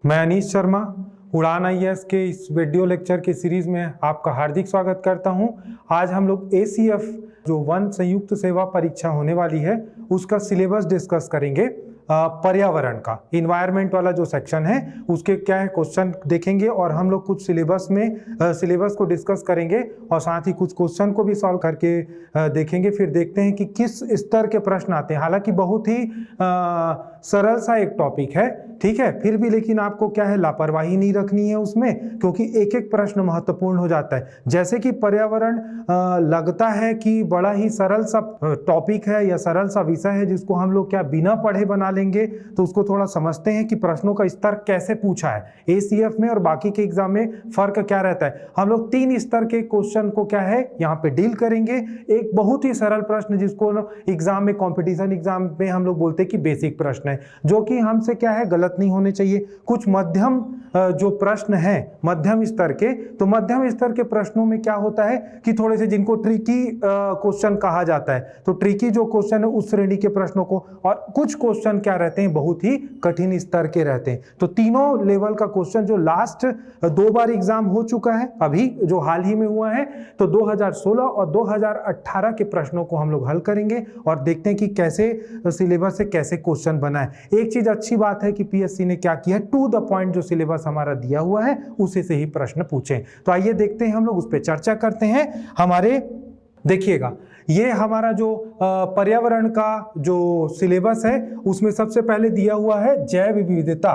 मैं अनीश शर्मा उड़ान आईएएस के इस वीडियो लेक्चर की सीरीज में आपका हार्दिक स्वागत करता हूं। आज हम लोग एसीएफ जो वन संयुक्त सेवा परीक्षा होने वाली है उसका सिलेबस डिस्कस करेंगे। पर्यावरण का इन्वायरमेंट वाला जो सेक्शन है उसके क्या है क्वेश्चन देखेंगे और हम लोग कुछ सिलेबस को डिस्कस करेंगे और साथ ही कुछ क्वेश्चन को भी सॉल्व करके देखेंगे। फिर देखते हैं कि किस स्तर के प्रश्न आते हैं। हालांकि बहुत ही सरल सा एक टॉपिक है, ठीक है, फिर भी लेकिन आपको क्या है लापरवाही नहीं रखनी है उसमें, क्योंकि एक एक प्रश्न महत्वपूर्ण हो जाता है। जैसे कि पर्यावरण लगता है कि बड़ा ही सरल सा टॉपिक है या सरल सा विषय है जिसको हम लोग क्या बिना पढ़े बना लेंगे, तो उसको थोड़ा समझते हैं कि प्रश्नों का स्तर कैसे पूछा है एसीएफ में और बाकी के एग्जाम में फर्क क्या रहता है। हम लोग 3 स्तर के क्वेश्चन को क्या है यहाँ पे डील करेंगे। एक बहुत ही सरल प्रश्न जिसको एग्जाम में कॉम्पिटिशन एग्जाम में हम लोग बोलते हैं कि बेसिक प्रश्न है, जो कि हमसे क्या है गलत नहीं होने चाहिए। कुछ मध्यम जो प्रश्न है मध्यम स्तर के, तो मध्यम स्तर के प्रश्नों में क्या होता है कि थोड़े से जिनको ट्रिकी क्वेश्चन कहा जाता है, तो ट्रिकी जो क्वेश्चन है उस श्रेणी के प्रश्नों को, और कुछ क्वेश्चन क्या रहते हैं बहुत ही कठिन स्तर के रहते हैं। तो तीनों लेवल का क्वेश्चन जो लास्ट 2 बार एग्जाम हो चुका है, अभी जो हाल ही में हुआ है, तो 2016 और 2018 के प्रश्नों को हम लोग हल करेंगे और देखते हैं कि कैसे सिलेबस से कैसे क्वेश्चन बना है। एक चीज अच्छी बात है कि पीएससी ने क्या किया है, टू द पॉइंट जो सिलेबस हमारा दिया हुआ है उसी से ही प्रश्न पूछे। तो आइए देखते हैं, हम लोग उस पर चर्चा करते हैं। हमारे देखिएगा ये हमारा जो पर्यावरण का जो सिलेबस है उसमें सबसे पहले दिया हुआ है जैव विविधता,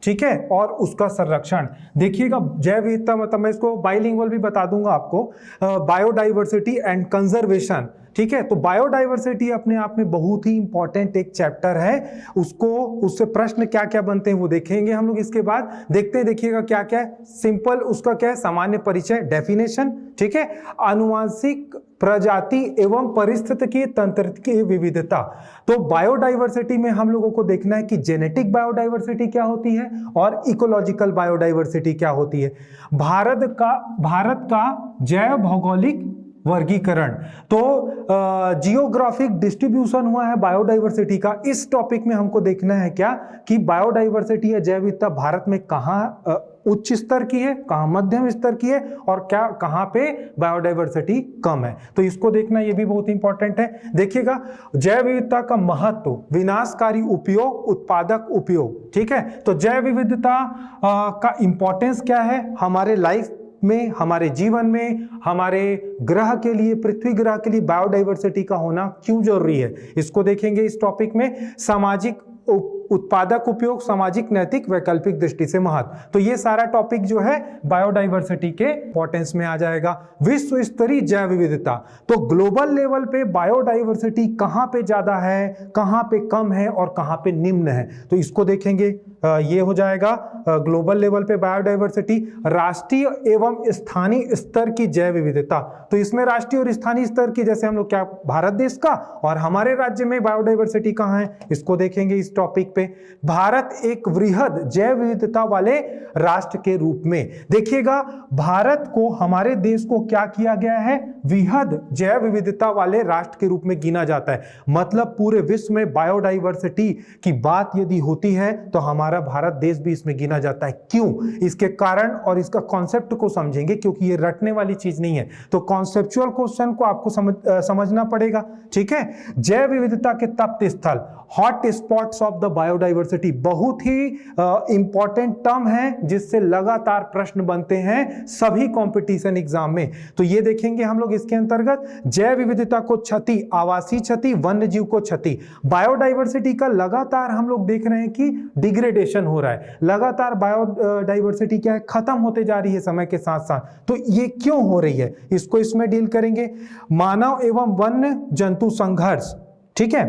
ठीक है, और उसका संरक्षण। देखिएगा जैव विविधता मतलब मैं इसको बाइलिंगुअल भी बता दूंगा आपको, बायोडाइवर्सिटी एंड कंजर्वेशन, ठीक है। तो बायोडाइवर्सिटी अपने आप में बहुत ही इंपॉर्टेंट एक चैप्टर है, उससे प्रश्न क्या क्या बनते हैं वो देखेंगे हम लोग। इसके बाद देखते हैं, देखिएगा क्या क्या है। सिंपल उसका क्या है सामान्य परिचय डेफिनेशन, ठीक है। आनुवांशिक प्रजाति एवं पारिस्थितिकीय तंत्र की विविधता, तो बायोडाइवर्सिटी में हम लोगों को देखना है कि जेनेटिक बायोडाइवर्सिटी क्या होती है और इकोलॉजिकल बायोडाइवर्सिटी क्या होती है। भारत का जैव भौगोलिक वर्गीकरण, तो जियोग्राफिक डिस्ट्रीब्यूशन हुआ है बायोडाइवर्सिटी का। इस टॉपिक में हमको देखना है क्या कि बायोडाइवर्सिटी या जैव विविधता भारत में कहाँ उच्च स्तर की है, कहाँ मध्यम स्तर की है और क्या कहाँ पे बायोडाइवर्सिटी कम है, तो इसको देखना ये भी बहुत इंपॉर्टेंट है। देखिएगा जैव विविधता का महत्व, विनाशकारी उपयोग, उत्पादक उपयोग, ठीक है। तो जैव विविधता का इंपॉर्टेंस क्या है हमारे लाइफ में, हमारे जीवन में, हमारे ग्रह के लिए, पृथ्वी ग्रह के लिए बायोडाइवर्सिटी का होना क्यों जरूरी है, इसको देखेंगे इस टॉपिक में। सामाजिक उत्पादक उपयोग, सामाजिक नैतिक वैकल्पिक दृष्टि से महत्व, तो ये सारा टॉपिक जो है बायोडाइवर्सिटी के इंपॉर्टेंस में आ जाएगा। विश्व स्तरीय जैव विविधता, तो ग्लोबल लेवल पे बायोडाइवर्सिटी कहां पे ज्यादा है, कहां पे कम है और कहां पे निम्न है, तो इसको देखेंगे। ये हो जाएगा ग्लोबल लेवल पे बायोडाइवर्सिटी। राष्ट्रीय एवं स्थानीय स्तर की जैव विविधता, तो इसमें राष्ट्रीय और स्थानीय स्तर की, जैसे हम लोग क्या भारत देश का और हमारे राज्य में बायोडाइवर्सिटी कहां है, इसको देखेंगे इस टॉपिक पे। भारत एक वृहद जैव विविधता वाले राष्ट्र के रूप में, देखिएगा भारत को, हमारे देश को क्या किया गया है, वृहद जैव विविधता वाले राष्ट्र के रूप में गिना जाता है। मतलब पूरे विश्व में बायोडाइवर्सिटी की बात यदि होती है तो हमारा भारत देश भी इसमें गिना जाता है। क्यों, इसके कारण और इसका कॉन्सेप्ट को समझेंगे, क्योंकि ये रटने वाली चीज नहीं है, तो कॉन्सेप्चुअल क्वेश्चन को आपको समझना पड़ेगा, ठीक है। जैव विविधता के तप्त स्थल, hot spots of the biodiversity, बहुत ही इंपॉर्टेंट टर्म है जिससे लगातार प्रश्न बनते हैं सभी कंपटीशन एग्जाम में। तो ये देखेंगे हम लोग इसके अंतर्गत। जैव विविधता को क्षति, आवासीय क्षति, वन्य जीव को क्षति, बायोडाइवर्सिटी का लगातार हम लोग देख रहे हैं कि डिग्रेडेशन हो रहा है, लगातार बायोडाइवर्सिटी क्या है खत्म होते जा रही है समय के साथ साथ। तो ये क्यों हो रही है, इसको इसमें डील करेंगे। मानव एवं वन्य जंतु संघर्ष, ठीक है,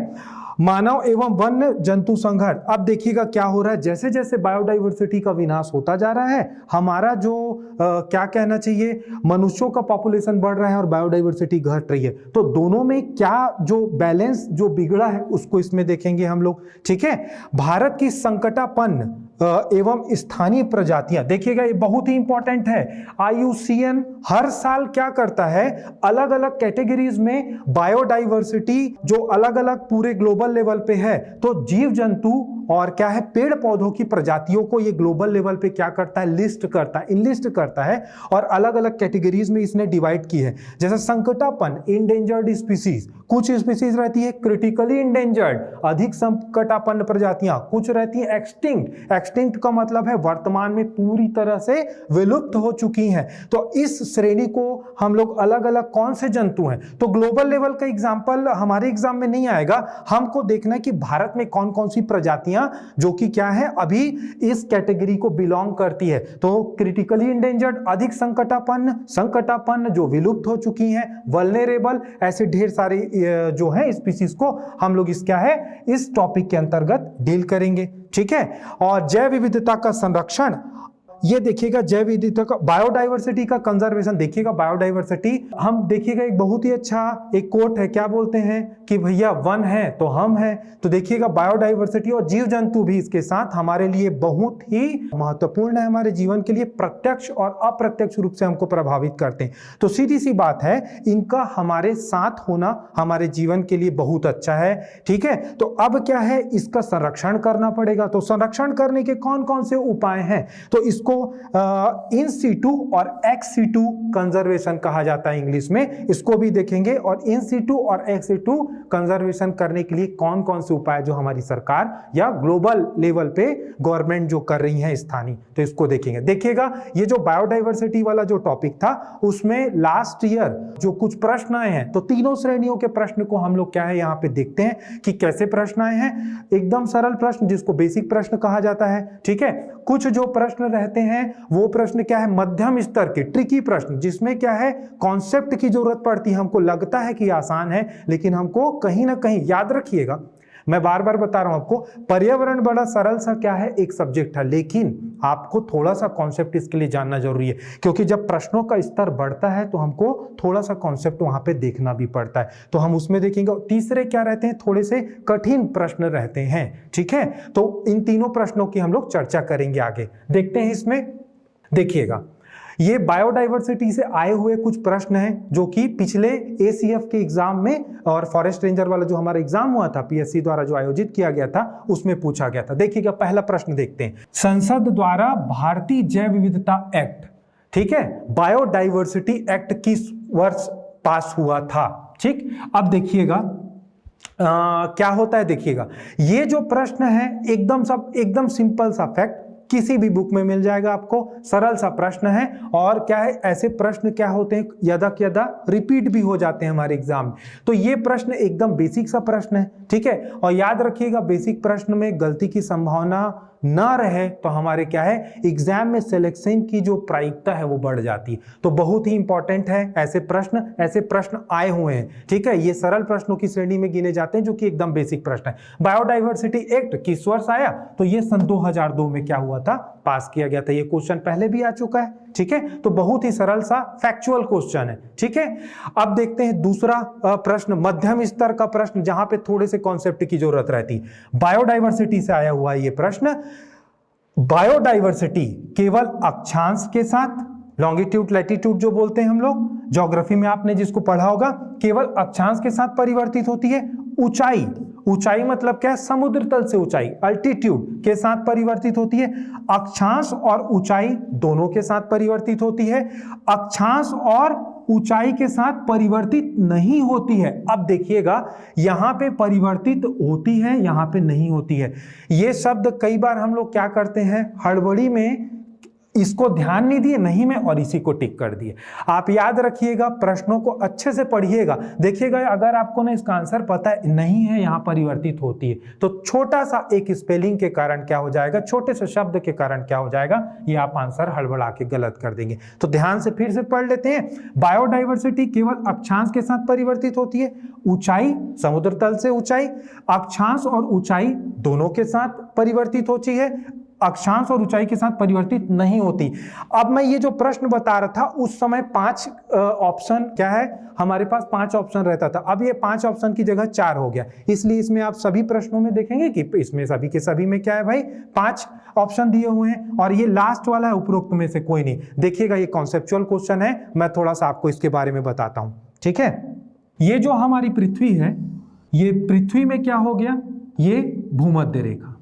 मानव एवं वन्य जंतु संघर्ष। अब देखिएगा क्या हो रहा है, जैसे जैसे बायोडाइवर्सिटी का विनाश होता जा रहा है, हमारा जो क्या कहना चाहिए, मनुष्यों का पॉपुलेशन बढ़ रहा है और बायोडाइवर्सिटी घट रही है, तो दोनों में क्या जो बैलेंस जो बिगड़ा है उसको इसमें देखेंगे हम लोग। ठीक है, भारत की संकटापन्न एवं स्थानीय प्रजातियां, देखिएगा ये बहुत ही इंपॉर्टेंट है। IUCN हर साल क्या करता है, अलग अलग कैटेगरीज में बायोडाइवर्सिटी जो अलग अलग पूरे ग्लोबल लेवल पे है, तो जीव जंतु और क्या है पेड़ पौधों की प्रजातियों को ये ग्लोबल लेवल पे क्या करता है, लिस्ट करता है, इनलिस्ट करता है और अलग अलग कैटेगरीज में इसने डिवाइड की है। जैसे संकटापन्न, इंडेंजर्ड स्पीसीज, कुछ स्पीसीज रहती है क्रिटिकली इंडेंजर्ड, अधिक संकटापन्न प्रजातियां, कुछ रहती है एक्सटिंक्ट। एक्सटिंक्ट का मतलब है वर्तमान में पूरी तरह से विलुप्त हो चुकी हैं। तो इस श्रेणी को हम लोग अलग अलग कौन से जंतु हैं, तो ग्लोबल लेवल का एग्जांपल हमारे एग्जाम में नहीं आएगा, हमको देखना है कि भारत में कौन कौन सी प्रजातियां जो कि क्या है अभी इस कैटेगरी को बिलोंग करती है। तो क्रिटिकली इंडेंजर्ड, अधिक संकटापन्न, संकटापन्न जो विलुप्त हो चुकी हैं, वल्नरेबल, ऐसे ढेर सारे जो है स्पीसीज को हम लोग इस क्या है इस टॉपिक के अंतर्गत डील करेंगे। ठीक है, और जैव विविधता का संरक्षण, ये देखिएगा जैव विविधता का, बायोडाइवर्सिटी का कंजर्वेशन, देखिएगा बायोडाइवर्सिटी, हम देखिएगा एक बहुत ही अच्छा एक कोट है, क्या बोलते हैं कि भैया वन है तो हम हैं। तो देखिएगा बायोडाइवर्सिटी और जीव जंतु भी इसके साथ हमारे लिए बहुत ही महत्वपूर्ण है, हमारे जीवन के लिए प्रत्यक्ष और अप्रत्यक्ष रूप से हमको प्रभावित करते हैं। तो सीधी सी बात है, इनका हमारे साथ होना हमारे जीवन के लिए बहुत अच्छा है। ठीक है, तो अब क्या है, इसका संरक्षण करना पड़ेगा। तो संरक्षण करने के कौन कौन से उपाय हैं, तो इसको इन सीटू और एक्स सीटू कंजर्वेशन कहा जाता है इंग्लिश में, इसको भी देखेंगे। और इन सीटू और एक्स सीटू कंजर्वेशन करने के लिए कौन कौन से उपाय जो हमारी सरकार या ग्लोबल लेवल पे गवर्नमेंट जो कर रही है स्थानीय, तो इसको देखेंगे। देखिएगा ये जो बायोडाइवर्सिटी वाला जो टॉपिक था उसमें लास्ट ईयर जो कुछ प्रश्न आए हैं, तो तीनों श्रेणियों के प्रश्न को हम लोग क्या है यहाँ पे देखते हैं कि कैसे प्रश्न आए हैं। एकदम सरल प्रश्न जिसको बेसिक प्रश्न कहा जाता है। ठीक है, कुछ जो प्रश्न रहते हैं वो प्रश्न क्या है मध्यम स्तर के ट्रिकी प्रश्न, जिसमें क्या है कॉन्सेप्ट की जरूरत पड़ती है, हमको लगता है कि आसान है लेकिन हमको कहीं ना कहीं, याद रखिएगा मैं बार बार बता रहा हूं आपको, पर्यावरण बड़ा सरल सा क्या है एक सब्जेक्ट है, लेकिन आपको थोड़ा सा कॉन्सेप्ट इसके लिए जानना जरूरी है, क्योंकि जब प्रश्नों का स्तर बढ़ता है तो हमको थोड़ा सा कॉन्सेप्ट वहां पे देखना भी पड़ता है, तो हम उसमें देखेंगे। तीसरे क्या रहते हैं, थोड़े से कठिन प्रश्न रहते हैं। ठीक है, तो इन तीनों प्रश्नों की हम लोग चर्चा करेंगे आगे। देखते हैं इसमें, देखिएगा ये बायोडाइवर्सिटी से आए हुए कुछ प्रश्न हैं जो कि पिछले ACF के एग्जाम में और फॉरेस्ट रेंजर वाला जो हमारा एग्जाम हुआ था PSC द्वारा जो आयोजित किया गया था उसमें पूछा गया था। देखिएगा पहला प्रश्न देखते हैं, संसद द्वारा भारतीय जैव विविधता एक्ट, ठीक है, बायोडाइवर्सिटी एक्ट किस वर्ष पास हुआ था। ठीक, अब देखिएगा क्या होता है, देखिएगा ये जो प्रश्न है एकदम सिंपल सा फैक्ट, किसी भी बुक में मिल जाएगा आपको, सरल सा प्रश्न है। और क्या है, ऐसे प्रश्न क्या होते हैं यदा यदा रिपीट भी हो जाते हैं हमारे एग्जाम में, तो ये प्रश्न एकदम बेसिक सा प्रश्न है। ठीक है, और याद रखिएगा बेसिक प्रश्न में गलती की संभावना ना रहे तो हमारे क्या है एग्जाम में सिलेक्शन की जो प्रायिकता है वो बढ़ जाती है। तो बहुत ही इंपॉर्टेंट है ऐसे प्रश्न आए हुए हैं। ठीक है, ये सरल प्रश्नों की श्रेणी में गिने जाते हैं जो कि एकदम बेसिक प्रश्न है। बायोडाइवर्सिटी एक्ट किस वर्ष आया, तो ये सन 2002 में क्या हुआ था, पास किया गया था। ये क्वेश्चन पहले भी आ चुका है। ठीक है, तो बहुत ही सरल सा फैक्चुअल क्वेश्चन है। ठीक है, अब देखते हैं दूसरा प्रश्न, मध्यम स्तर का प्रश्न जहां पे थोड़े से कॉन्सेप्ट की जरूरत रहती है। बायोडाइवर्सिटी से आया हुआ ये प्रश्न, बायोडाइवर्सिटी केवल अक्षांश के साथ, लॉन्गिट्यूड लैटिट्यूड जो बोलते हैं हम लोग ज्योग्राफी में आपने जिसको पढ़ा होगा, केवल अक्षांश के साथ परिवर्तित होती है। ऊंचाई मतलब क्या है, समुद्र तल से ऊंचाई, अल्टीट्यूड के साथ परिवर्तित होती है। अक्षांश और ऊंचाई दोनों के साथ परिवर्तित होती है। अक्षांश और ऊंचाई के साथ परिवर्तित नहीं होती है। अब देखिएगा यहां पे परिवर्तित होती है, यहां पे नहीं होती है। ये शब्द कई बार हम लोग क्या करते हैं हड़बड़ी में इसको ध्यान नहीं दिए, नहीं में, और इसी को टिक कर दिए। आप याद रखिएगा, प्रश्नों को अच्छे से पढ़िएगा, देखिएगा अगर आपको ना इसका आंसर पता है नहीं है यहां परिवर्तित होती है, तो छोटा सा एक स्पेलिंग के कारण क्या हो जाएगा, छोटे से शब्द के कारण क्या हो जाएगा, ये आप आंसर हड़बड़ा के गलत कर देंगे। तो ध्यान से फिर से पढ़ लेते हैं। बायोडाइवर्सिटी केवल अक्षांश के साथ परिवर्तित होती है। ऊंचाई समुद्र तल से ऊंचाई, अक्षांश और ऊंचाई दोनों के साथ परिवर्तित होती है। अक्षांश और ऊंचाई के साथ परिवर्तित नहीं होती। अब मैं ये जो प्रश्न बता रहा था उस समय 5 ऑप्शन क्या है, हमारे पास 5 ऑप्शन रहता था, अब ये 5 ऑप्शन की जगह 4 हो गया। इसलिए इसमें आप सभी प्रश्नों में देखेंगे कि इसमें सभी के सभी में क्या है भाई, 5 ऑप्शन दिए हुए हैं, और ये लास्ट वाला है उपरोक्त में से कोई नहीं। देखिएगा ये कॉन्सेप्चुअल क्वेश्चन है, मैं थोड़ा सा आपको इसके बारे में बताता हूं, ठीक है। ये जो हमारी पृथ्वी है, ये पृथ्वी में क्या हो गया, ये भूमध्य रेखा,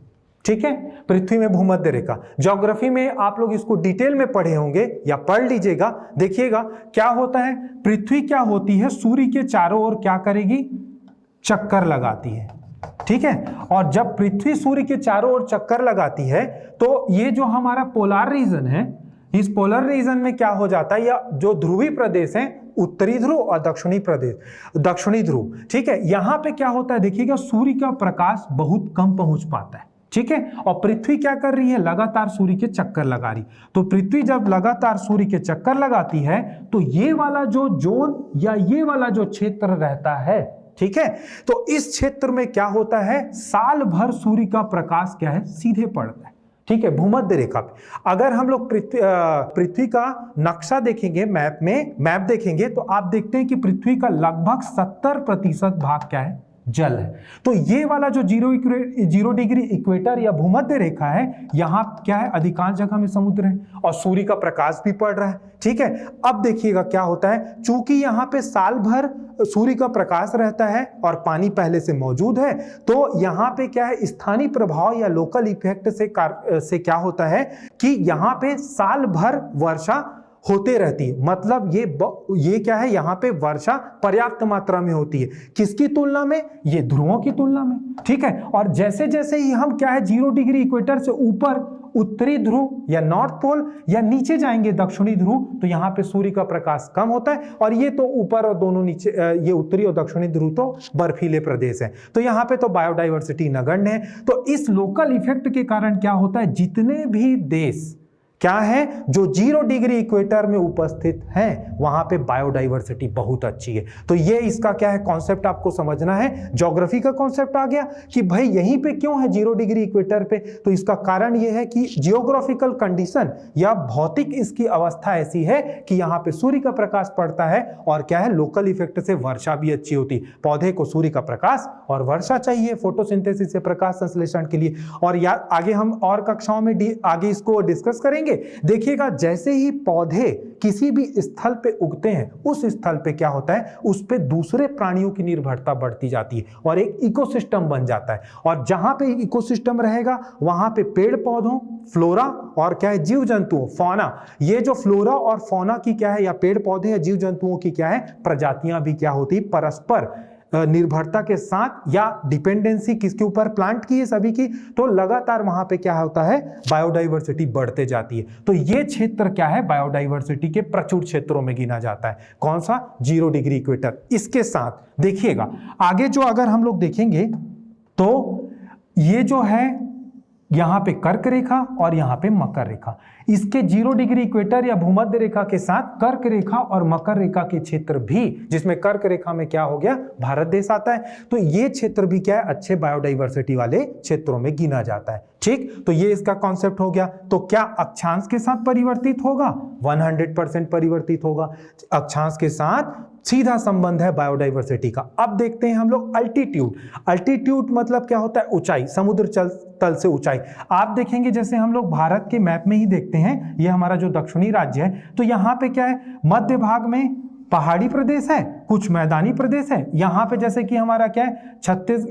ठीक है, पृथ्वी में भूमध्य रेखा। ज्योग्राफी में आप लोग इसको डिटेल में पढ़े होंगे या पढ़ लीजिएगा। देखिएगा क्या होता है, पृथ्वी क्या होती है, सूर्य के चारों ओर क्या करेगी, चक्कर लगाती है, ठीक है। और जब पृथ्वी सूर्य के चारों ओर चक्कर लगाती है तो ये जो हमारा पोलर रीजन है, इस पोलर रीजन में क्या हो जाता है, या जो ध्रुवीय प्रदेश है, उत्तरी ध्रुव और दक्षिणी प्रदेश, दक्षिणी ध्रुव, ठीक है, यहां पे क्या होता है, देखिएगा सूर्य का प्रकाश बहुत कम पहुंच पाता है, ठीक है। और पृथ्वी क्या कर रही है, लगातार सूर्य के चक्कर लगा रही। तो पृथ्वी जब लगातार सूर्य के चक्कर लगाती है तो ये वाला जो जोन या ये वाला जो क्षेत्र रहता है, ठीक है, तो इस क्षेत्र में क्या होता है, साल भर सूर्य का प्रकाश क्या है, सीधे पड़ता है, ठीक है, भूमध्य रेखा पे। अगर हम लोग पृथ्वी का नक्शा देखेंगे, मैप देखेंगे, तो आप देखते हैं कि पृथ्वी का लगभग 70% भाग क्या है, जल है। तो ये वाला जो 0 डिग्री इक्वेटर या भूमध्य रेखा है, यहां क्या है, अधिकांश जगह में समुद्र है और सूर्य का प्रकाश भी पड़ रहा है, ठीक है। अब देखिएगा क्या होता है, चूंकि यहां पे साल भर सूर्य का प्रकाश रहता है और पानी पहले से मौजूद है, तो यहां पे क्या है, स्थानीय प्रभाव या लोकल इफेक्ट से क्या होता है कि यहां पे साल भर वर्षा होते रहती है। मतलब ये क्या है, यहाँ पे वर्षा पर्याप्त मात्रा में होती है, किसकी तुलना में, ये ध्रुवों की तुलना में, ठीक है। और जैसे जैसे ही हम क्या है 0 डिग्री इक्वेटर से ऊपर उत्तरी ध्रुव या नॉर्थ पोल या नीचे जाएंगे दक्षिणी ध्रुव, तो यहाँ पे सूर्य का प्रकाश कम होता है, और ये तो ऊपर और दोनों नीचे, ये उत्तरी और दक्षिणी ध्रुव तो बर्फीले प्रदेश है, तो यहाँ पे तो बायोडाइवर्सिटी नगण्य है। तो इस लोकल इफेक्ट के कारण क्या होता है, जितने भी देश क्या है जो 0 डिग्री इक्वेटर में उपस्थित हैं, वहां पे बायोडाइवर्सिटी बहुत अच्छी है। तो ये इसका क्या है, कॉन्सेप्ट आपको समझना है। ज्योग्राफी का कॉन्सेप्ट आ गया कि भाई यहीं पे क्यों है 0 डिग्री इक्वेटर पे, तो इसका कारण ये है कि जियोग्राफिकल कंडीशन या भौतिक इसकी अवस्था ऐसी है कि यहाँ पे सूर्य का प्रकाश पड़ता है, और क्या है, लोकल इफेक्ट से वर्षा भी अच्छी होती। पौधे को सूर्य का प्रकाश और वर्षा चाहिए फोटोसिंथेसिस से प्रकाश संश्लेषण के लिए। और आगे हम और कक्षाओं में आगे इसको डिस्कस करेंगे। देखिएगा जैसे ही पौधे किसी भी स्थल पे उगते हैं, उस स्थल पे क्या होता है, उस पे दूसरे प्राणियों की निर्भरता बढ़ती जाती है और एक इकोसिस्टम बन जाता है। और जहां पे इकोसिस्टम रहेगा वहां पे पेड़ पौधों, फ्लोरा और क्या है, जीव जंतुओं, फौना, ये जो फ्लोरा और फौना की क्या है, या पेड़ पौधे या जीव जंतुओं की क्या है, प्रजातियां भी क्या होती, परस्पर निर्भरता के साथ या डिपेंडेंसी किसके ऊपर, प्लांट की है सभी की, तो लगातार वहां पे क्या होता है, बायोडाइवर्सिटी बढ़ते जाती है। तो ये क्षेत्र क्या है, बायोडाइवर्सिटी के प्रचुर क्षेत्रों में गिना जाता है। कौन सा, 0 डिग्री इक्वेटर। इसके साथ देखिएगा आगे जो अगर हम लोग देखेंगे तो ये जो है यहां पे कर्क रेखा और यहां पे मकर रेखा, इसके 0 डिग्री इक्वेटर या भूमध्य रेखा के साथ कर्क रेखा और मकर रेखा के क्षेत्र भी, जिसमें कर्क रेखा में क्या हो गया, भारत देश आता है, तो ये क्षेत्र भी क्या है, अच्छे बायोडाइवर्सिटी वाले क्षेत्रों में गिना जाता है। ठीक, तो ये इसका कॉन्सेप्ट हो गया। तो क्या अक्षांश के साथ परिवर्तित होगा, 100% परिवर्तित होगा। अक्षांश के साथ सीधा संबंध है बायोडाइवर्सिटी का। अब देखते हैं हम लोग अल्टीट्यूड। अल्टीट्यूड मतलब क्या होता है, ऊंचाई, समुद्र तल से ऊंचाई। आप देखेंगे जैसे हम लोग भारत के मैप में ही देखते हैं, ये हमारा जो दक्षिणी राज्य है, तो यहाँ पे क्या है, मध्य भाग में पहाड़ी प्रदेश है, कुछ मैदानी प्रदेश है। यहाँ पे जैसे कि हमारा क्या है,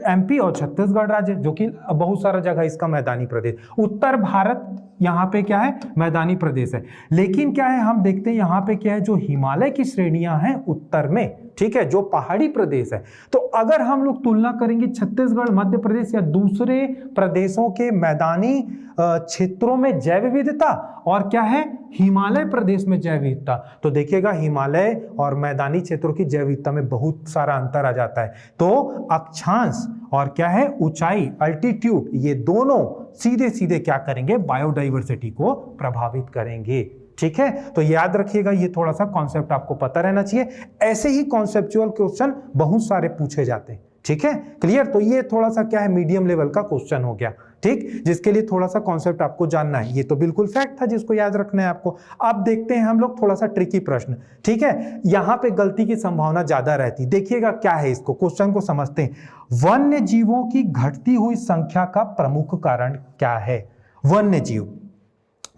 एमपी और छत्तीसगढ़ राज्य, जो कि बहुत सारा जगह इसका मैदानी प्रदेश। उत्तर भारत यहाँ पे क्या है, मैदानी प्रदेश है। लेकिन क्या है, हम देखते हैं यहाँ पे क्या है, जो हिमालय की श्रेणियां हैं उत्तर में, ठीक है, जो पहाड़ी प्रदेश है। तो अगर हम लोग तुलना करेंगे छत्तीसगढ़, मध्य प्रदेश या दूसरे प्रदेशों के मैदानी क्षेत्रों में जैव विविधता और क्या है, हिमालय प्रदेश में जैव विविधता, तो देखिएगा हिमालय और मैदानी क्षेत्रों की जैव विविधता में बहुत सारा अंतर आ जाता है। तो अक्षांश और क्या है, ऊंचाई, अल्टीट्यूड, ये दोनों सीधे सीधे क्या करेंगे, बायोडाइवर्सिटी को प्रभावित करेंगे। ठीक है, तो याद रखिएगा, ये थोड़ा सा कॉन्सेप्ट आपको पता रहना चाहिए। ऐसे ही कॉन्सेप्चुअल क्वेश्चन बहुत सारे पूछे जाते हैं। ठीक है, क्लियर। तो ये थोड़ा सा क्या है, मीडियम लेवल का क्वेश्चन हो गया। ठीक, जिसके लिए थोड़ा सा कॉन्सेप्ट आपको जानना है। ये तो बिल्कुल फैक्ट था जिसको याद रखना है आपको। अब देखते हैं हम लोग थोड़ा सा ट्रिकी प्रश्न, ठीक है, यहां पे गलती की संभावना ज्यादा रहती। देखिएगा क्या है, इसको क्वेश्चन को समझते हैं। वन्य जीवों की घटती हुई संख्या का प्रमुख कारण क्या है? वन्य जीव,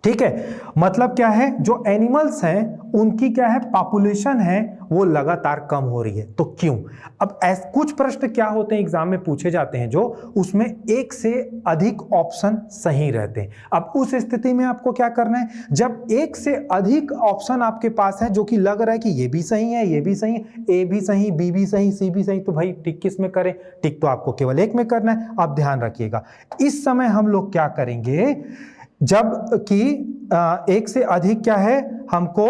ठीक है, मतलब क्या है, जो एनिमल्स हैं उनकी क्या है, पॉपुलेशन है वो लगातार कम हो रही है। तो क्यों? अब कुछ प्रश्न क्या होते हैं एग्जाम में पूछे जाते हैं जो उसमें एक से अधिक ऑप्शन सही रहते हैं। अब उस स्थिति में आपको क्या करना है, जब एक से अधिक ऑप्शन आपके पास है जो कि लग रहा है कि ये भी सही है, ये भी सही है, ए भी सही, बी भी सही, सी भी सही, तो भाई टिक किस में करें? टिक तो आपको केवल एक में करना है। अब ध्यान रखिएगा, इस समय हम लोग क्या करेंगे, जब कि एक से अधिक क्या है हमको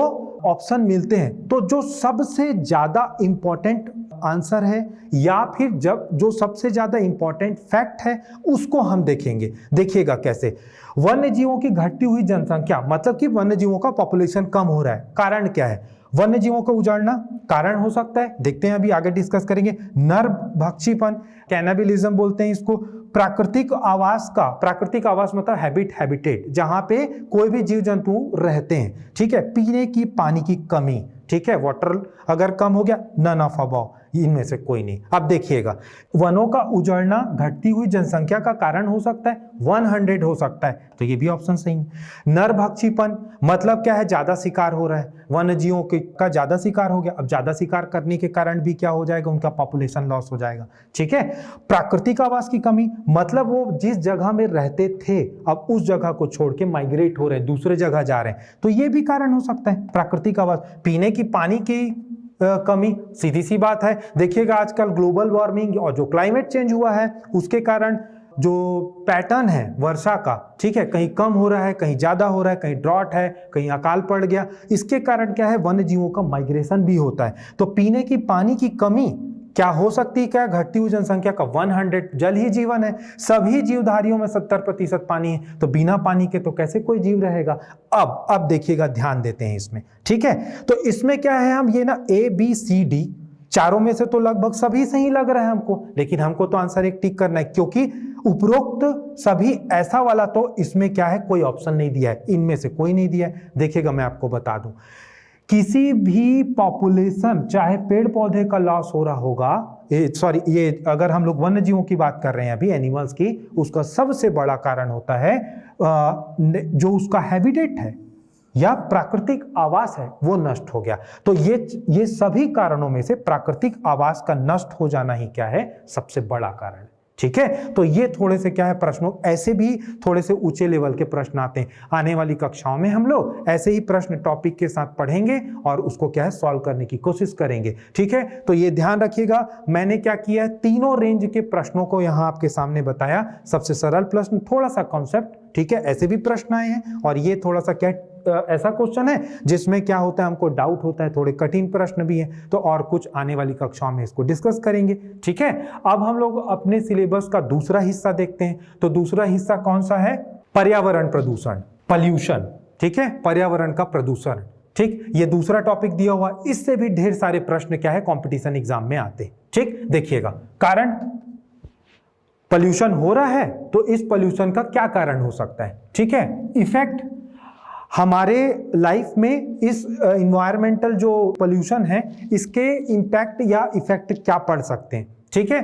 ऑप्शन मिलते हैं, तो जो सबसे ज्यादा इंपॉर्टेंट आंसर है या फिर जब जो सबसे ज्यादा इंपॉर्टेंट फैक्ट है उसको हम देखेंगे। देखिएगा कैसे, वन्य जीवों की घटती हुई जनसंख्या, मतलब कि वन्य जीवों का पॉपुलेशन कम हो रहा है। कारण क्या है? वन्य जीवों को उजाड़ना कारण हो सकता है, देखते हैं अभी आगे डिस्कस करेंगे। नरभक्षीपन, कैनाबिलिज्म बोलते हैं इसको। प्राकृतिक आवास का, प्राकृतिक आवास मतलब हैबिटेट, जहां पे कोई भी जीव जंतु रहते हैं, ठीक है। पीने की पानी की कमी, ठीक है, वाटर अगर कम हो गया, नन ऑफ अबव, इनमें से कोई नहीं। अब देखिएगा, वनों का उजड़ना घटती हुई जनसंख्या का कारण हो सकता है, 100 हो सकता है, तो ये भी ऑप्शन सही है। नरभक्षीपन मतलब क्या है, ज्यादा शिकार हो रहा है, वन्य जीवों का ज्यादा शिकार हो गया। अब ज्यादा शिकार करने के कारण भी क्या हो जाएगा, उनका पॉपुलेशन लॉस हो जाएगा, ठीक है। प्राकृतिक आवास की कमी मतलब वो जिस जगह में रहते थे अब उस जगह को छोड़ के माइग्रेट हो रहे हैं, दूसरे जगह जा रहे हैं, तो ये भी कारण हो सकता है प्राकृतिक आवास। पीने की पानी की कमी, सीधी सी बात है। देखिएगा आजकल ग्लोबल वार्मिंग और जो क्लाइमेट चेंज हुआ है उसके कारण जो पैटर्न है वर्षा का, ठीक है, कहीं कम हो रहा है, कहीं ज्यादा हो रहा है, कहीं ड्रॉट है, कहीं अकाल पड़ गया। इसके कारण क्या है, वन्य जीवों का माइग्रेशन भी होता है। तो पीने की पानी की कमी क्या हो सकती है, क्या घटती हुई जनसंख्या का 100, जल ही जीवन है, सभी जीवधारियों में 70% पानी है, तो बिना पानी के तो कैसे कोई जीव रहेगा। अब देखिएगा, ध्यान देते हैं इसमें, ठीक है। तो इसमें क्या है, हम ये ना ABCD चारों में से तो लगभग सभी सही लग रहा है हमको, लेकिन हमको तो आंसर एक टिक करना है, क्योंकि उपरोक्त सभी ऐसा वाला, तो इसमें क्या है, कोई ऑप्शन नहीं दिया है, इनमें से कोई नहीं दिया है। देखिएगा मैं आपको बता दूं, किसी भी पॉपुलेशन, चाहे पेड़ पौधे का लॉस हो रहा होगा, ये अगर हम लोग वन्य जीवों की बात कर रहे हैं अभी, एनिमल्स की, उसका सबसे बड़ा कारण होता है जो उसका हैबिटेट है या प्राकृतिक आवास है वो नष्ट हो गया। तो ये सभी कारणों में से प्राकृतिक आवास का नष्ट हो जाना ही क्या है, सबसे बड़ा कारण है, ठीक है। तो ये थोड़े से क्या है प्रश्नों, ऐसे भी थोड़े से ऊंचे लेवल के प्रश्न आते हैं। आने वाली कक्षाओं में हम लोग ऐसे ही प्रश्न टॉपिक के साथ पढ़ेंगे और उसको क्या है सॉल्व करने की कोशिश करेंगे, ठीक है। तो ये ध्यान रखिएगा, मैंने क्या किया है, तीनों रेंज के प्रश्नों को यहां आपके सामने बताया। सबसे सरल प्रश्न, थोड़ा सा कॉन्सेप्ट, ठीक है, ऐसे भी प्रश्न आए हैं, और ये थोड़ा सा क्या ऐसा क्वेश्चन है जिसमें क्या होता है, हमको डाउट होता है, थोड़े कठिन प्रश्न भी हैं, तो और कुछ आने वाली कक्षाओं में इसको डिस्कस करेंगे, ठीक है। अब हम लोग अपने सिलेबस का दूसरा हिस्सा देखते हैं। तो दूसरा हिस्सा कौन सा है, पर्यावरण प्रदूषण, पॉल्यूशन, ठीक है, पर्यावरण का प्रदूषण, ठीक, ये दूसरा टॉपिक दिया हुआ। इससे भी ढेर सारे प्रश्न क्या है कंपटीशन एग्जाम में आते, ठीक। देखिएगा, कारण, पॉल्यूशन हो रहा है तो इस पॉल्यूशन का क्या कारण हो सकता है, ठीक है। इफेक्ट, हमारे लाइफ में इस इन्वायरमेंटल जो पोल्यूशन है इसके इंपैक्ट या इफेक्ट क्या पड़ सकते हैं, ठीक है।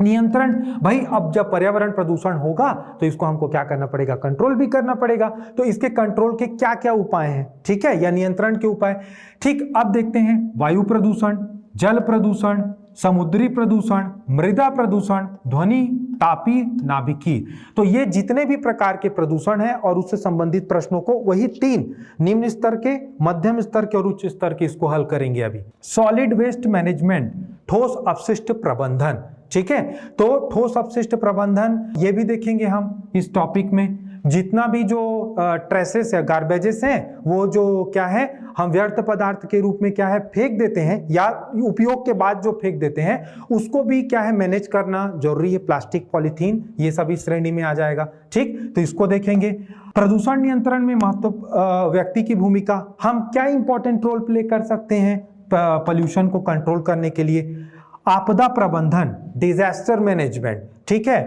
नियंत्रण, भाई अब जब पर्यावरण प्रदूषण होगा तो इसको हमको क्या करना पड़ेगा, कंट्रोल भी करना पड़ेगा। तो इसके कंट्रोल के क्या क्या उपाय हैं, ठीक है, या नियंत्रण के उपाय, ठीक। अब देखते हैं वायु प्रदूषण, जल प्रदूषण, समुद्री प्रदूषण, मृदा प्रदूषण, ध्वनि, तापी, नाभिकीय। तो ये जितने भी प्रकार के प्रदूषण हैं और उससे संबंधित प्रश्नों को वही 3 निम्न स्तर के, मध्यम स्तर के और उच्च स्तर के इसको हल करेंगे अभी। सॉलिड वेस्ट मैनेजमेंट, ठोस अपशिष्ट प्रबंधन, ठीक है। तो ठोस अपशिष्ट प्रबंधन ये भी देखेंगे हम इस टॉपिक में। जितना भी जो ट्रेसेस या गार्बेजेस हैं वो जो क्या है हम व्यर्थ पदार्थ के रूप में क्या है फेंक देते हैं या उपयोग के बाद जो फेंक देते हैं उसको भी क्या है मैनेज करना जरूरी है। प्लास्टिक, पॉलीथीन, ये सभी श्रेणी में आ जाएगा, ठीक। तो इसको देखेंगे। प्रदूषण नियंत्रण में महत्व व्यक्ति की भूमिका, हम क्या इंपॉर्टेंट रोल प्ले कर सकते हैं पोल्यूशन को कंट्रोल करने के लिए। आपदा प्रबंधन, डिजास्टर मैनेजमेंट, ठीक है।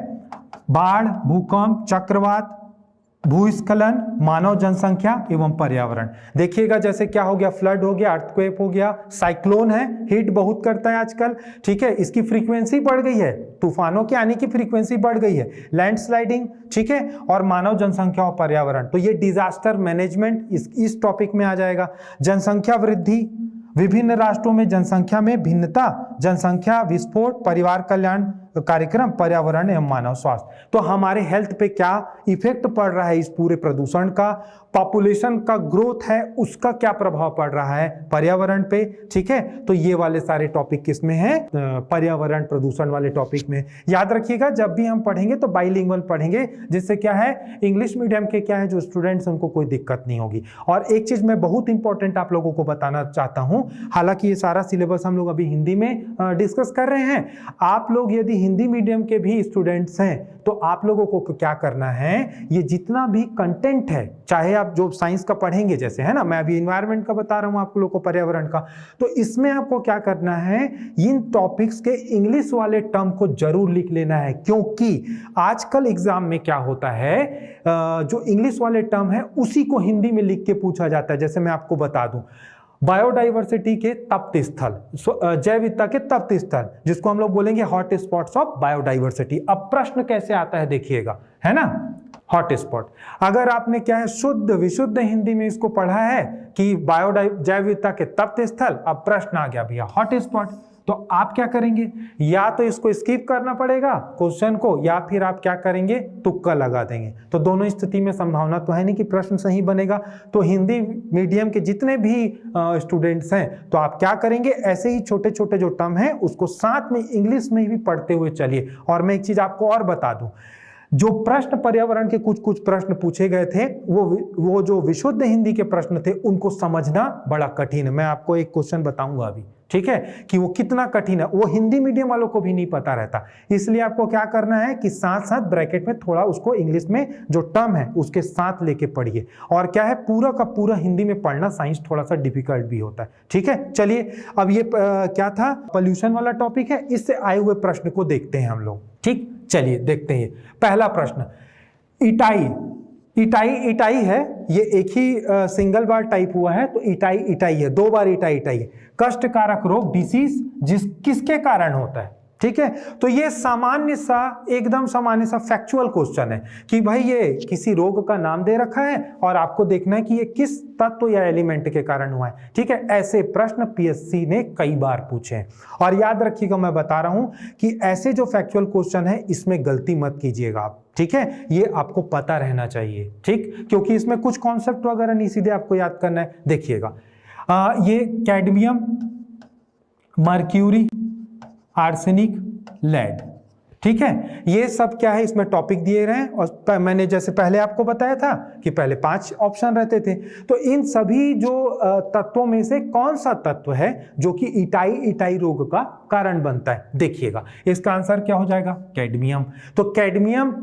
बाढ़, भूकंप, चक्रवात, भूस्खलन, मानव जनसंख्या एवं पर्यावरण। देखिएगा जैसे क्या हो गया, फ्लड हो गया, अर्थक्वेक हो गया, साइक्लोन है, हीट बहुत करता है आजकल, ठीक है, इसकी फ्रीक्वेंसी बढ़ गई है, तूफानों के आने की फ्रीक्वेंसी बढ़ गई है, लैंडस्लाइडिंग, ठीक है, और मानव जनसंख्या और पर्यावरण। तो ये डिजास्टर मैनेजमेंट इस टॉपिक में आ जाएगा। जनसंख्या वृद्धि, विभिन्न राष्ट्रों में जनसंख्या में भिन्नता, जनसंख्या विस्फोट, परिवार कल्याण कार्यक्रम, पर्यावरण एवं मानव स्वास्थ्य। तो हमारे हेल्थ पे क्या इफेक्ट पड़ रहा है इस पूरे प्रदूषण का, पॉपुलेशन का ग्रोथ है उसका क्या प्रभाव पड़ रहा है पर्यावरण पे, ठीक है। तो ये वाले सारे टॉपिक किसमें है, पर्यावरण प्रदूषण वाले टॉपिक में। याद रखिएगा जब भी हम पढ़ेंगे तो बाइलिंगुअल पढ़ेंगे, जिससे क्या है इंग्लिश मीडियम के क्या है जो स्टूडेंट्स उनको कोई दिक्कत नहीं होगी। और एक चीज मैं बहुत इंपॉर्टेंट आप लोगों को बताना चाहता हूं, हालांकि ये सारा सिलेबस हम लोग अभी हिंदी में डिस्कस कर रहे हैं, आप लोग यदि हिंदी मीडियम के भी स्टूडेंट्स हैं तो आप लोगों को क्या करना है, ये जितना भी कंटेंट है, चाहे आप जो साइंस का पढ़ेंगे, जैसे है ना, मैं अभी एनवायरनमेंट का बता रहा हूं आप लोगों को, पर्यावरण का, तो इसमें आपको क्या करना है, इन टॉपिक्स के इंग्लिश वाले टर्म को जरूर लिख लेना है, क्योंकि आजकल एग्जाम में क्या होता है, जो इंग्लिश वाले टर्म है उसी को हिंदी में लिख के पूछा जाता है। जैसे मैं आपको बता दूं, बायोडाइवर्सिटी के तप्त स्थल, जैव विविधता के तप्त स्थल, जिसको हम लोग बोलेंगे हॉट स्पॉट्स ऑफ बायोडाइवर्सिटी। अब प्रश्न कैसे आता है देखिएगा, है ना, हॉट स्पॉट, अगर आपने क्या है शुद्ध विशुद्ध हिंदी में इसको पढ़ा है कि जैव विविधता के तप्त स्थल, अब प्रश्न आ गया भैया हॉट स्पॉट, तो आप क्या करेंगे, या तो इसको स्किप करना पड़ेगा क्वेश्चन को, या फिर आप क्या करेंगे, तुक्का लगा देंगे। तो दोनों स्थिति में संभावना तो है नहीं कि प्रश्न सही बनेगा। तो हिंदी मीडियम के जितने भी स्टूडेंट्स हैं, तो आप क्या करेंगे, ऐसे ही छोटे छोटे जो टर्म है उसको साथ में इंग्लिश में भी पढ़ते हुए चलिए। और मैं एक चीज आपको और बता दूं, जो प्रश्न पर्यावरण के कुछ प्रश्न पूछे गए थे, वो जो विशुद्ध हिंदी के प्रश्न थे उनको समझना बड़ा कठिन है। मैं आपको एक क्वेश्चन बताऊंगा अभी, ठीक है, कि वो कितना कठिन है, वो हिंदी मीडियम वालों को भी नहीं पता रहता। इसलिए आपको क्या करना है कि साथ साथ ब्रैकेट में थोड़ा उसको इंग्लिश में जो टर्म है उसके साथ लेके पढ़िए। और क्या है, पूरा का पूरा हिंदी में पढ़ना साइंस थोड़ा सा डिफिकल्ट भी होता है, ठीक है। चलिए अब ये क्या था, पोल्यूशन वाला टॉपिक है, इससे आए हुए प्रश्न को देखते हैं हम लोग, ठीक। चलिए देखते हैं पहला प्रश्न, इटाई है, ये एक ही सिंगल बार टाइप हुआ है, तो इटाई है, 2 बार इटाई है। कष्ट कारक रोग, डिसीज, किसके कारण होता है, ठीक है। तो ये सामान्य सा, एकदम सामान्य सा फैक्चुअल क्वेश्चन है कि भाई ये किसी रोग का नाम दे रखा है और आपको देखना है कि ये किस तत्व या एलिमेंट के कारण हुआ है, ठीक है। ऐसे प्रश्न पीएससी ने कई बार पूछे हैं। और याद रखिएगा, मैं बता रहा हूं कि ऐसे जो फैक्चुअल क्वेश्चन है इसमें गलती मत कीजिएगा आप, ठीक है, ये आपको पता रहना चाहिए, ठीक, क्योंकि इसमें कुछ कॉन्सेप्ट वगैरह नहीं, सीधे आपको याद करना है। देखिएगा ये कैडमियम, मर्क्यूरी, आर्सेनिक, लेड, ठीक है, ये सब क्या है इसमें टॉपिक दिए रहे हैं। और मैंने जैसे पहले आपको बताया था कि पहले 5 ऑप्शन रहते थे, तो इन सभी जो तत्वों में से कौन सा तत्व है जो कि इटाई रोग का कारण बनता है, देखिएगा इसका आंसर क्या हो जाएगा, कैडमियम। तो कैडमियम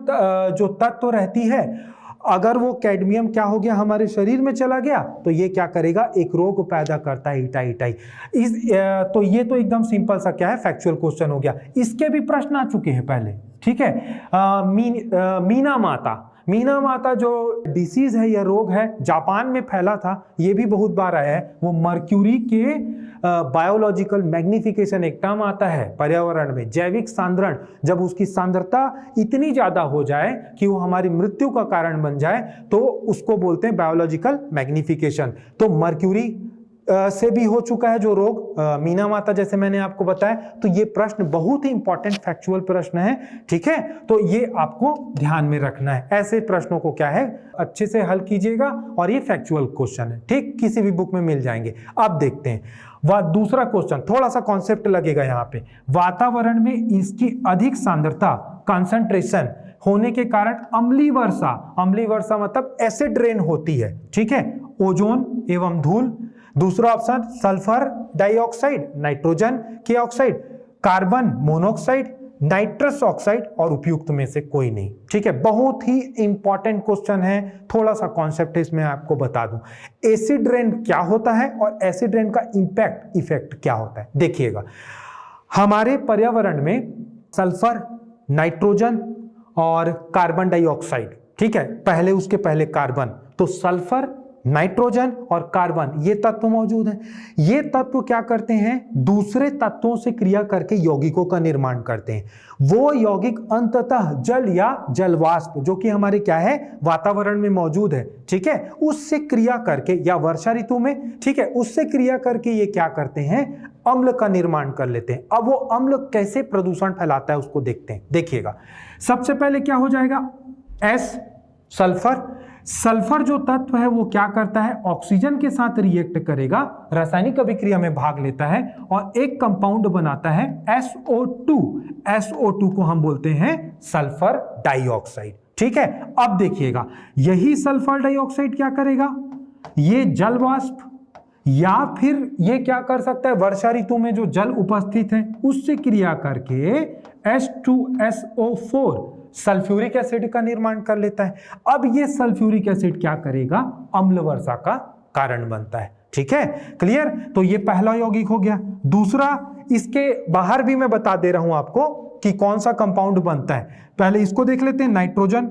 जो तत्व रहती है, अगर वो कैडमियम क्या हो गया हमारे शरीर में चला गया तो ये क्या करेगा, एक रोग पैदा करता है, इटाई। तो ये तो एकदम सिंपल सा क्या है, फैक्चुअल क्वेश्चन हो गया। इसके भी प्रश्न आ चुके हैं पहले, ठीक है। मीना माता जो डिसीज है या रोग है, जापान में फैला था, ये भी बहुत बार आया है। वो मर्क्यूरी के बायोलॉजिकल मैग्निफिकेशन एक टर्म आता है पर्यावरण में, जैविक सांद्रण, जब उसकी सांद्रता इतनी ज्यादा हो जाए कि वो हमारी मृत्यु का कारण बन जाए तो उसको बोलते हैं बायोलॉजिकल मैग्निफिकेशन। तो मर्क्यूरी से भी हो चुका है जो रोग, मीना माता जैसे मैंने आपको बताया। तो ये प्रश्न बहुत ही इंपॉर्टेंट फैक्चुअल प्रश्न है, ठीक है, तो ये आपको ध्यान में रखना है। ऐसे प्रश्नों को क्या है अच्छे से हल कीजिएगा, और ये फैक्चुअल क्वेश्चन है, ठीक, किसी भी बुक में मिल जाएंगे। अब देखते हैं दूसरा क्वेश्चन, थोड़ा सा कॉन्सेप्ट लगेगा यहाँ पे। वातावरण में इसकी अधिक सांद्रता, कंसंट्रेशन होने के कारण अम्लीय वर्षा मतलब एसिड रेन होती है, ठीक है, ओजोन एवं धूल। दूसरा ऑप्शन सल्फर डाइऑक्साइड, नाइट्रोजन के oxide, carbon monoxide, nitrous oxide, और उपयुक्त में से कोई नहीं, ठीक है। बहुत ही इंपॉर्टेंट क्वेश्चन है, थोड़ा सा कॉन्सेप्ट इसमें आपको बता दूं। एसिड रेन क्या होता है और एसिड रेन का इफेक्ट क्या होता है, देखिएगा। हमारे पर्यावरण में सल्फर, नाइट्रोजन और कार्बन डाइऑक्साइड, ठीक है, पहले उसके पहले कार्बन, तो सल्फर, नाइट्रोजन और कार्बन ये तत्व मौजूद हैं। ये तत्व क्या करते हैं, दूसरे तत्वों से क्रिया करके यौगिकों का निर्माण करते हैं। वो यौगिक अंततः जल या जलवाष्प जो कि हमारे क्या है वातावरण में मौजूद है, ठीक है, उससे क्रिया करके, या वर्षा ऋतु में, ठीक है, उससे क्रिया करके ये क्या करते हैं, अम्ल का निर्माण कर लेते हैं। अब वो अम्ल कैसे प्रदूषण फैलाता है उसको देखते हैं। देखिएगा, सबसे पहले क्या हो जाएगा, एस सल्फर। सल्फर जो तत्व है वो क्या करता है, ऑक्सीजन के साथ रिएक्ट करेगा, रासायनिक अभिक्रिया में भाग लेता है और एक कंपाउंड बनाता है SO2। SO2 को हम बोलते हैं सल्फर डाइऑक्साइड, ठीक है। अब देखिएगा, यही सल्फर डाइऑक्साइड क्या करेगा, ये जल वाष्प या फिर ये क्या कर सकता है, वर्षा ऋतु में जो जल उपस्थित है उससे क्रिया करके H2SO4 सल्फ्यूरिक एसिड का निर्माण कर लेता है। अब ये सल्फ्यूरिक एसिड क्या करेगा, अम्ल वर्षा का कारण बनता है, ठीक है, क्लियर। तो ये पहला यौगिक हो गया। दूसरा, इसके बाहर भी मैं बता दे रहा हूं आपको कि कौन सा कंपाउंड बनता है। पहले इसको देख लेते हैं, नाइट्रोजन।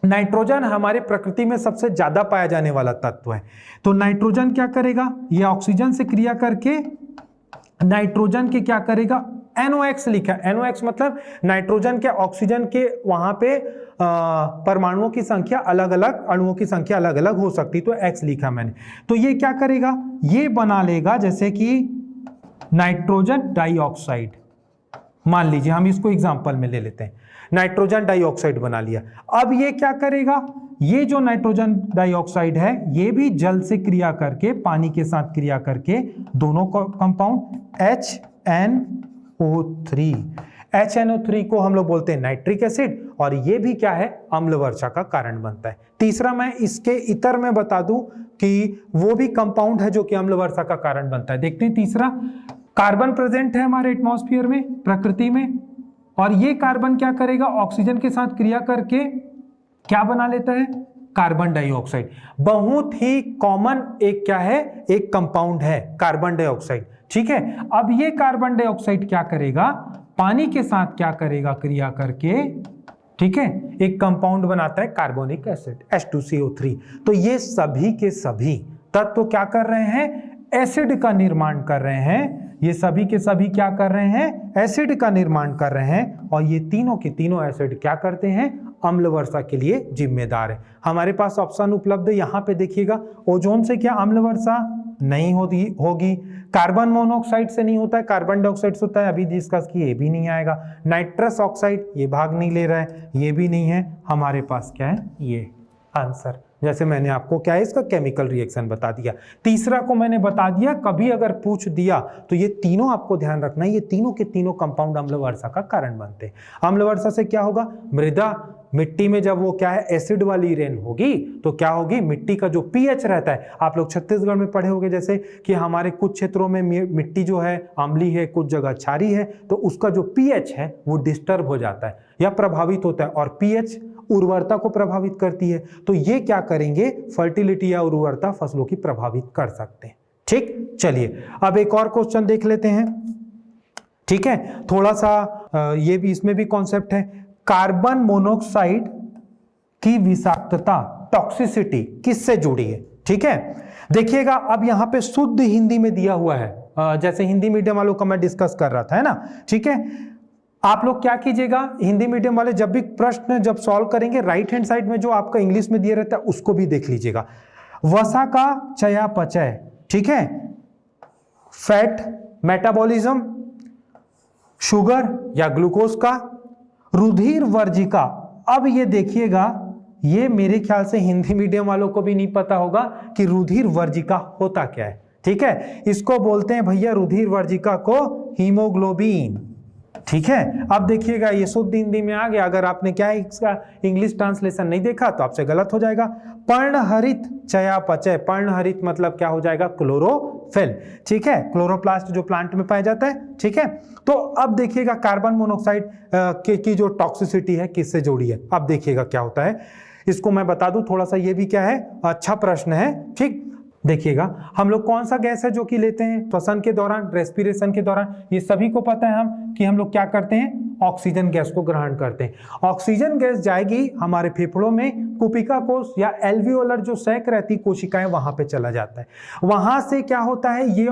नाइट्रोजन हमारे प्रकृति में सबसे ज्यादा पाया जाने वाला तत्व है। तो नाइट्रोजन क्या करेगा, ये ऑक्सीजन से क्रिया करके नाइट्रोजन के क्या करेगा, NOx लिखा है। NOx मतलब नाइट्रोजन के ऑक्सीजन के वहां पे परमाणुओं की संख्या अलग अलग, अणुओं की संख्या अलग अलग हो सकती, तो X लिखा मैंने। तो ये क्या करेगा, ये बना लेगा जैसे कि नाइट्रोजन डाइऑक्साइड, मान लीजिए हम इसको एग्जांपल में ले लेते हैं, नाइट्रोजन डाइऑक्साइड बना लिया। अब ये क्या करेगा, ये जो नाइट्रोजन डाइऑक्साइड है ये भी जल से क्रिया करके, पानी के साथ क्रिया करके, दोनों कंपाउंड HNO3 को हम लोग बोलते हैं नाइट्रिक एसिड, और ये भी क्या है, अम्ल वर्षा का कारण बनता है। तीसरा, मैं इसके इतर में बता दूं कि वो भी कंपाउंड है जो कि अम्ल वर्षा का कारण बनता है। देखते हैं तीसरा, कार्बन प्रेजेंट है हमारे एटमॉस्फेयर में, प्रकृति में, और ये कार्बन क्या करेगा, ऑक्सीजन के साथ क्रिया करके क्या बना लेता है, कार्बन डाइऑक्साइड। बहुत ही कॉमन एक क्या है, एक कंपाउंड है कार्बन डाइऑक्साइड, ठीक है। अब ये कार्बन डाइऑक्साइड क्या करेगा, पानी के साथ क्या करेगा, क्रिया करके, ठीक है, एक कंपाउंड बनाता है कार्बोनिक एसिड H2CO3। तो ये सभी के सभी तत्व क्या कर रहे हैं, एसिड का निर्माण कर रहे हैं। ये सभी के सभी क्या कर रहे हैं, एसिड का निर्माण कर रहे हैं, और ये तीनों के तीनों एसिड क्या करते हैं, अम्ल वर्षा के लिए जिम्मेदार है। हमारे पास ऑप्शन उपलब्ध है, यहाँ पे देखिएगा, ओजोन से क्या अम्ल वर्षा नहीं होगी, कार्बन मोनोऑक्साइड से नहीं होता है, कार्बन डाइऑक्साइड से होता है, अभी डिस्कस किए, ये भी नहीं आएगा। नाइट्रस ऑक्साइड ये भाग नहीं ले रहा है, ये भी नहीं है। हमारे पास क्या है, ये आंसर, जैसे मैंने आपको क्या है इसका केमिकल रिएक्शन बता दिया। तीसरा को मैंने बता दिया, कभी अगर पूछ दिया तो ये तीनों आपको ध्यान रखना है, ये तीनों के तीनों कंपाउंड अम्ल वर्षा का कारण बनते हैं। अम्ल वर्षा से क्या होगा, मृदा, मिट्टी में जब वो क्या है एसिड वाली रेन होगी तो क्या होगी, मिट्टी का जो पीएच रहता है, आप लोग छत्तीसगढ़ में पढ़े होंगे जैसे कि हमारे कुछ क्षेत्रों में मिट्टी जो है अम्लीय है, कुछ जगह क्षारीय है, तो उसका जो पीएच है वो डिस्टर्ब हो जाता है या प्रभावित होता है, और पीएच उर्वरता को प्रभावित करती है। तो ये क्या करेंगे, फर्टिलिटी या उर्वरता फसलों की प्रभावित कर सकते हैं। ठीक, चलिए अब एक और क्वेश्चन देख लेते हैं, ठीक है, थोड़ा सा ये भी, इसमें भी कॉन्सेप्ट है। कार्बन मोनोऑक्साइड की विषाक्तता, टॉक्सिसिटी किससे जुड़ी है, ठीक है। देखिएगा, अब यहाँ पे शुद्ध हिंदी में दिया हुआ है, जैसे हिंदी मीडियम वालों का मैं डिस्कस कर रहा था, है ना, ठीक है। आप लोग क्या कीजिएगा, हिंदी मीडियम वाले जब भी प्रश्न जब सॉल्व करेंगे, राइट हैंड साइड में जो आपका इंग्लिश में दिया रहता है उसको भी देख लीजिएगा। वसा का चयापचय, ठीक है, फैट मेटाबॉलिज्म, शुगर या ग्लूकोज का, रुधिर वर्जिका। अब ये देखिएगा, ये मेरे ख्याल से हिंदी मीडियम वालों को भी नहीं पता होगा कि रुधिर वर्जिका होता क्या है, ठीक है। इसको बोलते हैं भैया, रुधिर वर्जिका को हीमोग्लोबिन, ठीक है। अब देखिएगा, ये शुद्ध हिंदी में आ गया। अगर आपने क्या है इसका इंग्लिश ट्रांसलेशन नहीं देखा तो आपसे गलत हो जाएगा। पर्णहरित चयापचय, पर्णहरित मतलब क्या हो जाएगा, क्लोरोफिल, ठीक है, क्लोरोप्लास्ट जो प्लांट में पाया जाता है, ठीक है। तो अब देखिएगा कार्बन मोनोऑक्साइड की जो टॉक्सिसिटी है किससे जुड़ी है। अब देखिएगा क्या होता है, इसको मैं बता दूं थोड़ा सा, ये भी क्या है, अच्छा प्रश्न है, ठीक। देखिएगा, हम लोग कौन सा गैस है जो कि लेते हैं श्वसन के दौरान, रेस्पिरेशन के दौरान, ये सभी को पता है हम कि हम लोग क्या करते हैं, ऑक्सीजन गैस को ग्रहण करते हैं। ऑक्सीजन गैस जाएगी हमारे फेफड़ों में, कुपिका कोश या एल्वियोलर जो सैक रहती कोशिकाएं, वहां पे चला जाता है। वहां से क्या होता है, ये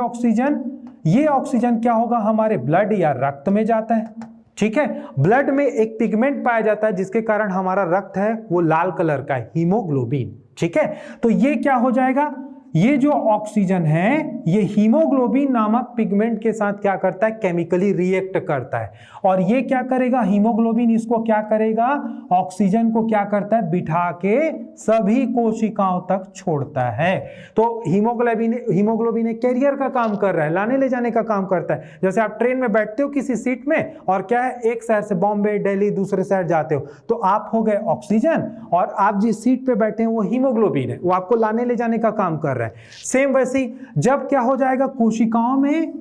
ऑक्सीजन क्या होगा, हमारे ब्लड या रक्त में जाता है। ठीक है, ब्लड में एक पिगमेंट पाया जाता है जिसके कारण हमारा रक्त है वो लाल कलर का है, हीमोग्लोबिन। ठीक है, तो ये क्या हो जाएगा, ये जो ऑक्सीजन है ये हीमोग्लोबिन नामक पिगमेंट के साथ क्या करता है, केमिकली रिएक्ट करता है। और ये क्या करेगा, हीमोग्लोबिन इसको क्या करेगा, ऑक्सीजन को क्या करता है, बिठा के सभी कोशिकाओं तक छोड़ता है। तो हीमोग्लोबिन एक कैरियर का काम कर रहा है, लाने ले जाने का काम करता है। जैसे आप ट्रेन में बैठते हो किसी सीट में और क्या है, एक शहर से बॉम्बे, दिल्ली, दूसरे शहर जाते हो, तो आप हो गए ऑक्सीजन और आप जिस सीट पे बैठे हैं वो हीमोग्लोबिन है, वो आपको लाने ले जाने का काम कर रहा है। सेम वैसी जब क्या हो जाएगा, कोशिकाओं में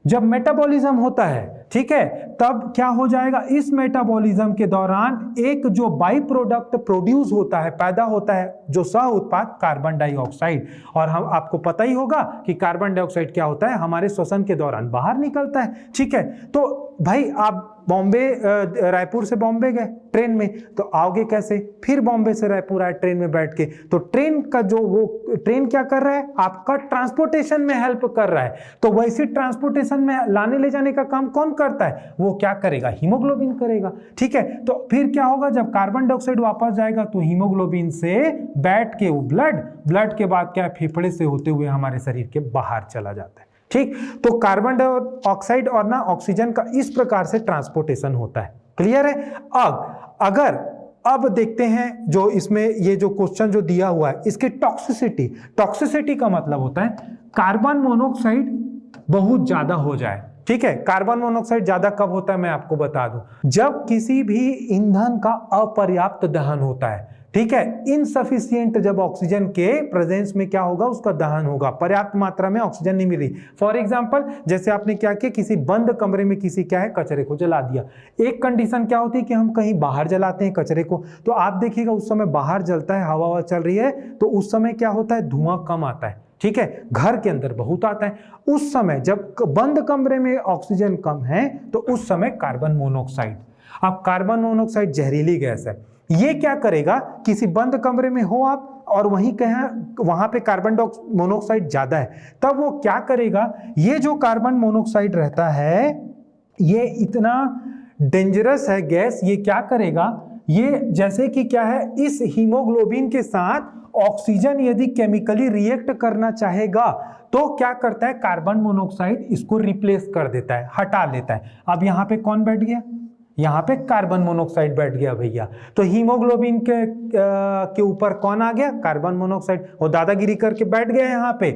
जब मेटाबॉलिज्म होता है, ठीक है, तब क्या हो जाएगा, इस मेटाबॉलिज्म के दौरान एक जो बाई प्रोडक्ट प्रोड्यूस होता है, पैदा होता है, जो सह उत्पाद कार्बन डाइऑक्साइड। और हम आपको पता ही होगा कि कार्बन डाइऑक्साइड क्या होता है, हमारे श्वसन के दौरान बाहर निकलता है। ठीक है, तो भाई आप रायपुर से बॉम्बे गए ट्रेन में, तो आओगे कैसे, फिर बॉम्बे से रायपुर आए ट्रेन में बैठ के, तो ट्रेन का जो वो ट्रेन क्या कर रहा है, आपका ट्रांसपोर्टेशन में हेल्प कर रहा है। तो वैसे ट्रांसपोर्टेशन में लाने ले जाने का काम कौन करता है, वो क्या करेगा, हीमोग्लोबिन करेगा। ठीक है, तो फिर क्या होगा, जब कार्बन डाइऑक्साइड वापस जाएगा तो हीमोग्लोबिन से बैठ के वो ब्लड के बाद क्या है, फेफड़े से होते हुए हमारे शरीर के बाहर चला जाता है। ठीक, तो कार्बन डाइऑक्साइड और ना ऑक्सीजन का इस प्रकार से ट्रांसपोर्टेशन होता है। क्लियर है। अब देखते हैं जो इसमें ये जो क्वेश्चन जो दिया हुआ है, इसके टॉक्सिसिटी का मतलब होता है कार्बन मोनोऑक्साइड बहुत ज्यादा हो जाए। ठीक है, कार्बन मोनोऑक्साइड ज्यादा कब होता है मैं आपको बता दूं, जब किसी भी ईंधन का अपर्याप्त दहन होता है। ठीक है, इनसफिशिएंट, जब ऑक्सीजन के प्रेजेंस में क्या होगा, उसका दहन होगा, पर्याप्त मात्रा में ऑक्सीजन नहीं मिल रही। फॉर एग्जांपल, जैसे आपने क्या किया, किसी बंद कमरे में किसी क्या है कचरे को जला दिया। एक कंडीशन क्या होती है कि हम कहीं बाहर जलाते हैं कचरे को, तो आप देखिएगा उस समय बाहर जलता है, हवा चल रही है, तो उस समय क्या होता है, धुआं कम आता है। ठीक है, घर के अंदर बहुत आता है। उस समय जब बंद कमरे में ऑक्सीजन कम है तो उस समय कार्बन मोनोऑक्साइड। अब कार्बन मोनोऑक्साइड जहरीली गैस है, ये क्या करेगा, किसी बंद कमरे में हो आप और वहीं कहीं वहां पे कार्बन मोनोऑक्साइड ज्यादा है, तब वो क्या करेगा, ये जो कार्बन मोनोऑक्साइड रहता है ये इतना डेंजरस है गैस, ये क्या करेगा, ये जैसे कि क्या है, इस हीमोग्लोबिन के साथ ऑक्सीजन यदि केमिकली रिएक्ट करना चाहेगा तो क्या करता है, कार्बन मोनोऑक्साइड इसको रिप्लेस कर देता है, हटा लेता है। अब यहां पे कौन बैठ गया, यहां पे कार्बन मोनोऑक्साइड बैठ गया भैया। तो हीमोग्लोबिन के ऊपर कौन आ गया, कार्बन मोनोऑक्साइड, वो दादागिरी करके बैठ गया यहाँ पे।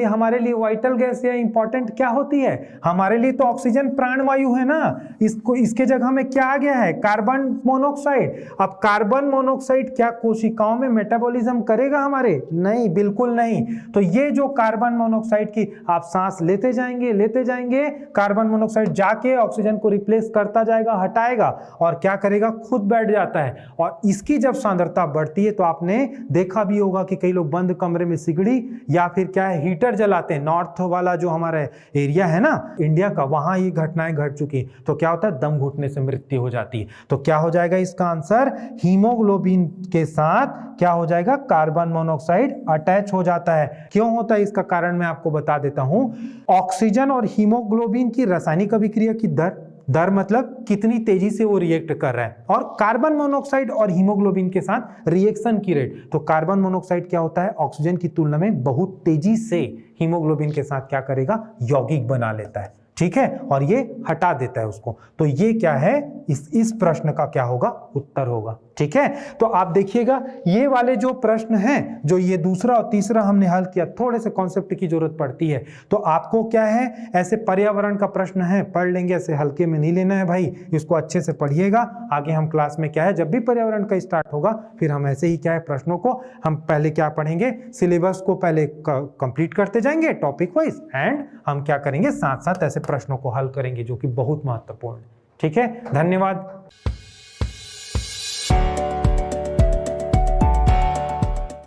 हमारे लिए वाइटल गैस या इंपॉर्टेंट क्या होती है, हमारे लिए तो ऑक्सीजन प्राणवायु है ना, इसके जगह में क्या आ गया है, कार्बन मोनोऑक्साइड। अब कार्बन मोनोऑक्साइड क्या कोशिकाओं में मेटाबॉलिज्म करेगा हमारे, नहीं, बिल्कुल नहीं। तो ये जो कार्बन मोनोऑक्साइड की आप सांस लेते जाएंगे, कार्बन मोनोऑक्साइड जाके ऑक्सीजन को रिप्लेस करता जाएगा, हटाएगा, और क्या करेगा, खुद बैठ जाता है। और इसकी जब सांद्रता बढ़ती है तो आपने देखा भी होगा कि कई लोग बंद कमरे में सिगड़ी या फिर क्या है हीटर जलाते हैं। नॉर्थ वाला जो हमारा एरिया है ना इंडिया का, वहां ये घटनाएं घट चुकी, तो क्या होता है, दम घुटने से मृत्यु हो जाती है। तो क्या हो जाएगा इसका आंसर, हीमोग्लोबिन के साथ क्या हो जाएगा, कार्बन मोनोऑक्साइड अटैच हो जाता है। क्यों होता है इसका कारण मैं आपको बता देता हूं। ऑक्सीजन और हीमोग्लोबिन की रासायनिक अभिक्रिया की दर मतलब कितनी तेजी से वो रिएक्ट कर रहा है, और कार्बन मोनोऑक्साइड और हीमोग्लोबिन के साथ रिएक्शन की रेट। तो कार्बन मोनोऑक्साइड क्या होता है, ऑक्सीजन की तुलना में बहुत तेजी से हीमोग्लोबिन के साथ क्या करेगा, यौगिक बना लेता है। ठीक है, और ये हटा देता है उसको। तो ये क्या है, इस प्रश्न का क्या होगा, उत्तर होगा। ठीक है, तो आप देखिएगा ये वाले जो प्रश्न हैं, जो ये दूसरा और तीसरा हमने हल किया, थोड़े से कॉन्सेप्ट की जरूरत पड़ती है। तो आपको क्या है, ऐसे पर्यावरण का प्रश्न है, पढ़ लेंगे, ऐसे हल्के में नहीं लेना है भाई, इसको अच्छे से पढ़िएगा। आगे हम क्लास में क्या है, जब भी पर्यावरण का स्टार्ट होगा फिर हम ऐसे ही क्या है, प्रश्नों को हम पहले क्या पढ़ेंगे, सिलेबस को पहले कंप्लीट करते जाएंगे टॉपिक वाइज, एंड हम क्या करेंगे, साथ साथ ऐसे प्रश्नों को हल करेंगे, जो कि बहुत महत्वपूर्ण है। ठीक है, धन्यवाद।